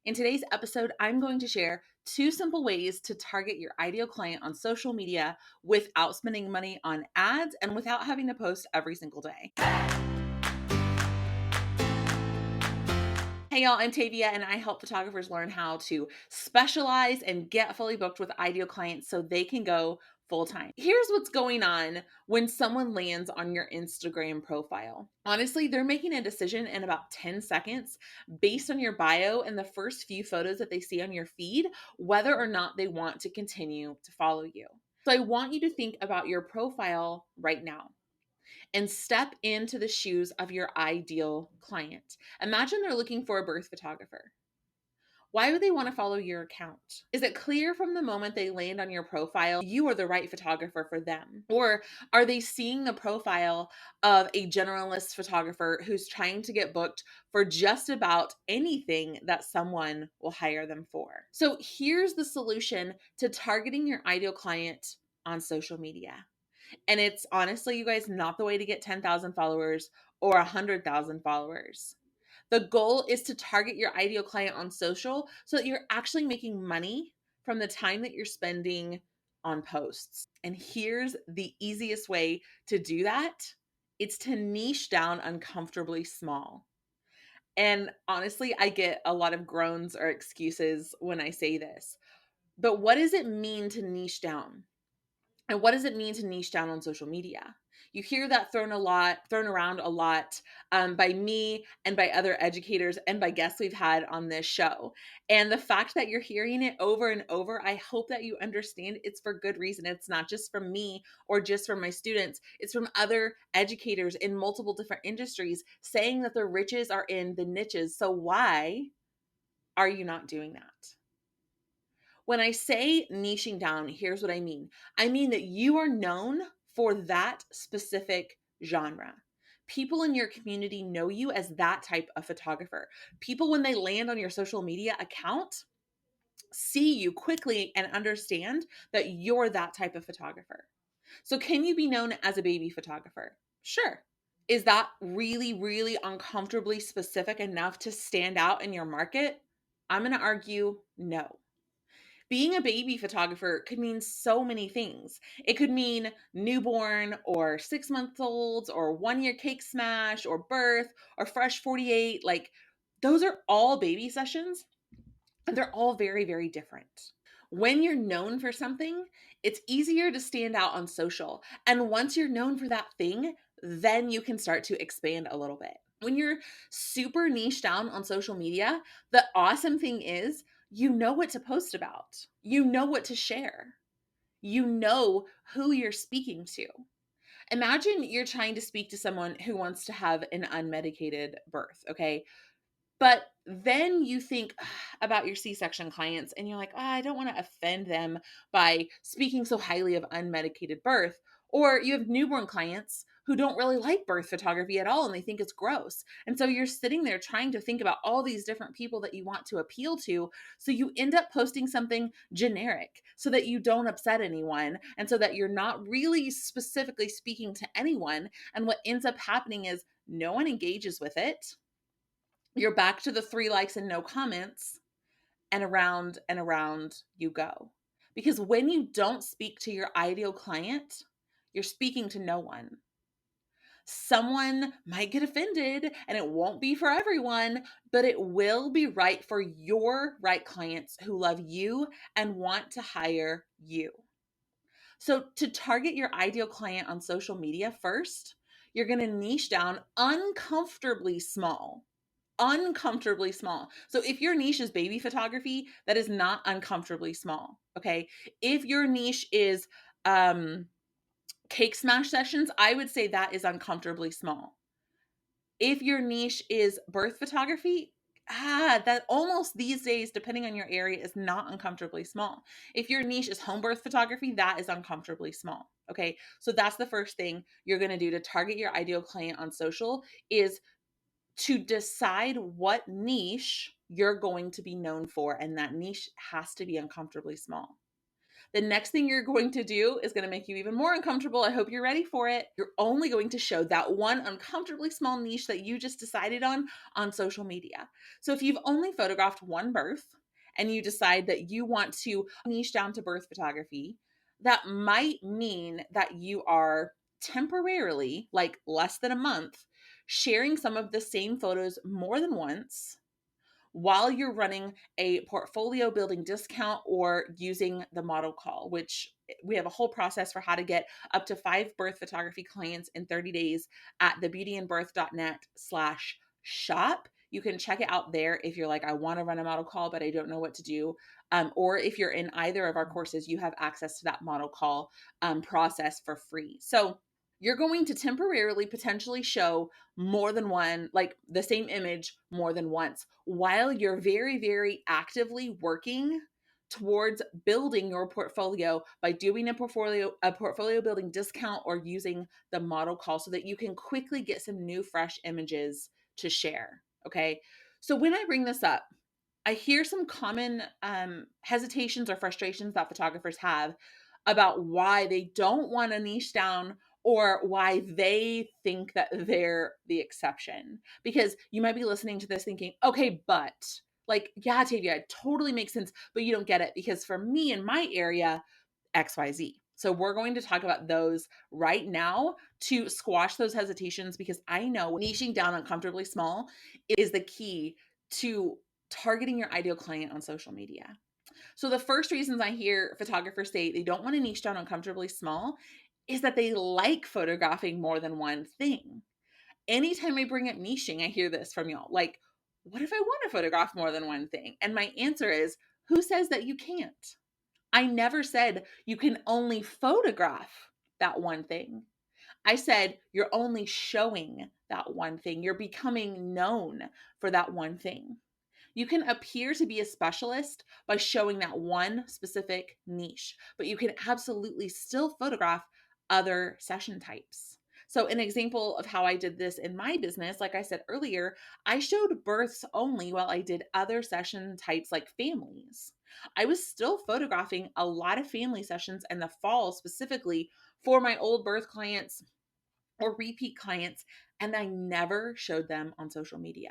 In today's episode, I'm going to share 2 simple ways to target your ideal client on social media without spending money on ads and without having to post every single day. Hey y'all, I'm Tavia and I help photographers learn how to specialize and get fully booked with ideal clients so they can go full time. Here's what's going on when someone lands on your Instagram profile. Honestly, they're making a decision in about 10 seconds based on your bio and the first few photos that they see on your feed, whether or not they want to continue to follow you. So I want you to think about your profile right now and step into the shoes of your ideal client. Imagine they're looking for a birth photographer. Why would they want to follow your account? Is it clear from the moment they land on your profile you are the right photographer for them? Or are they seeing the profile of a generalist photographer who's trying to get booked for just about anything that someone will hire them for? So here's the solution to targeting your ideal client on social media. And it's honestly, you guys, not the way to get 10,000 followers or 100,000 followers. The goal is to target your ideal client on social so that you're actually making money from the time that you're spending on posts. And here's the easiest way to do that. It's to niche down uncomfortably small. And honestly, I get a lot of groans or excuses when I say this. But what does it mean to niche down? And what does it mean to niche down on social media? You hear that thrown around a lot by me and by other educators and by guests we've had on this show. And the fact that you're hearing it over and over, I hope that you understand it's for good reason. It's not just from me or just from my students. It's from other educators in multiple different industries saying that the riches are in the niches. So why are you not doing that? When I say niching down, here's what I mean. I mean that you are known for that specific genre. People in your community know you as that type of photographer. People, when they land on your social media account, see you quickly and understand that you're that type of photographer. So, can you be known as a baby photographer? Sure. Is that really, really uncomfortably specific enough to stand out in your market? I'm going to argue no. Being a baby photographer could mean so many things. It could mean newborn or 6 months old or 1 year cake smash or birth or fresh 48. Like those are all baby sessions and they're all very, very different. When you're known for something, it's easier to stand out on social. And once you're known for that thing, then you can start to expand a little bit. When you're super niche down on social media, the awesome thing is you know what to post about, you know what to share, you know who you're speaking to. Imagine you're trying to speak to someone who wants to have an unmedicated birth, okay? But then you think about your C-section clients and you're like, oh, I don't want to offend them by speaking so highly of unmedicated birth. Or you have newborn clients who don't really like birth photography at all and they think it's gross. And so you're sitting there trying to think about all these different people that you want to appeal to. So you end up posting something generic so that you don't upset anyone and so that you're not really specifically speaking to anyone. And what ends up happening is no one engages with it. You're back to the 3 likes and no comments, and around you go. Because when you don't speak to your ideal client, you're speaking to no one. Someone might get offended and it won't be for everyone, but it will be right for your right clients who love you and want to hire you. So, to target your ideal client on social media first, you're going to niche down uncomfortably small. Uncomfortably small. So if your niche is baby photography, that is not uncomfortably small. Okay. If your niche is cake smash sessions, I would say that is uncomfortably small. If your niche is birth photography, that almost these days, depending on your area, is not uncomfortably small. If your niche is home birth photography, that is uncomfortably small. Okay. So that's the first thing you're going to do to target your ideal client on social is to decide what niche you're going to be known for, and that niche has to be uncomfortably small. The next thing you're going to do is going to make you even more uncomfortable. I hope you're ready for it. You're only going to show that one uncomfortably small niche that you just decided on social media. So if you've only photographed one birth and you decide that you want to niche down to birth photography, that might mean that you are temporarily, like less than a month, sharing some of the same photos more than once while you're running a portfolio building discount or using the model call, which we have a whole process for how to get up to 5 birth photography clients in 30 days at thebeautyandbirth.net/shop. You can check it out there if you're like, I want to run a model call, but I don't know what to do. Or if you're in either of our courses, you have access to that model call process for free. So you're going to temporarily potentially show more than one, like the same image more than once, while you're very, very actively working towards building your portfolio by doing a portfolio building discount or using the model call so that you can quickly get some new fresh images to share. Okay. So when I bring this up, I hear some common hesitations or frustrations that photographers have about why they don't want to niche down or why they think that they're the exception. Because you might be listening to this thinking, okay, but like, yeah, Tavia, it totally makes sense, but you don't get it because for me in my area, XYZ. So we're going to talk about those right now to squash those hesitations because I know niching down uncomfortably small is the key to targeting your ideal client on social media. So the first reasons I hear photographers say they don't want to niche down uncomfortably small is that they like photographing more than one thing. Anytime I bring up niching, I hear this from y'all. Like, what if I want to photograph more than one thing? And my answer is, who says that you can't? I never said you can only photograph that one thing. I said you're only showing that one thing. You're becoming known for that one thing. You can appear to be a specialist by showing that one specific niche, but you can absolutely still photograph other session types. So, an example of how I did this in my business, like I said earlier, I showed births only while I did other session types like families. I was still photographing a lot of family sessions in the fall specifically for my old birth clients or repeat clients, and I never showed them on social media.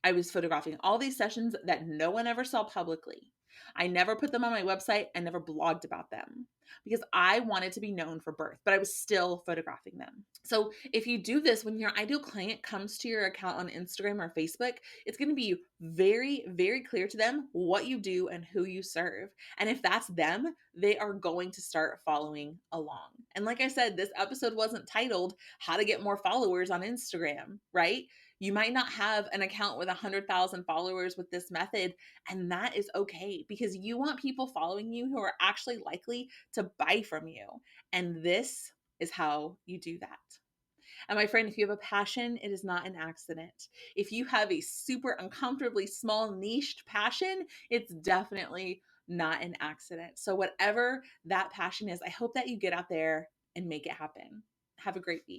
I was photographing all these sessions that no one ever saw publicly. I never put them on my website and never blogged about them because I wanted to be known for birth, but I was still photographing them. So if you do this, when your ideal client comes to your account on Instagram or Facebook, it's going to be very, very clear to them what you do and who you serve. And if that's them, they are going to start following along. And like I said, this episode wasn't titled How to Get More Followers on Instagram, right? You might not have an account with 100,000 followers with this method, and that is okay because you want people following you who are actually likely to buy from you. And this is how you do that. And my friend, if you have a passion, it is not an accident. If you have a super uncomfortably small niched passion, it's definitely not an accident. So whatever that passion is, I hope that you get out there and make it happen. Have a great week.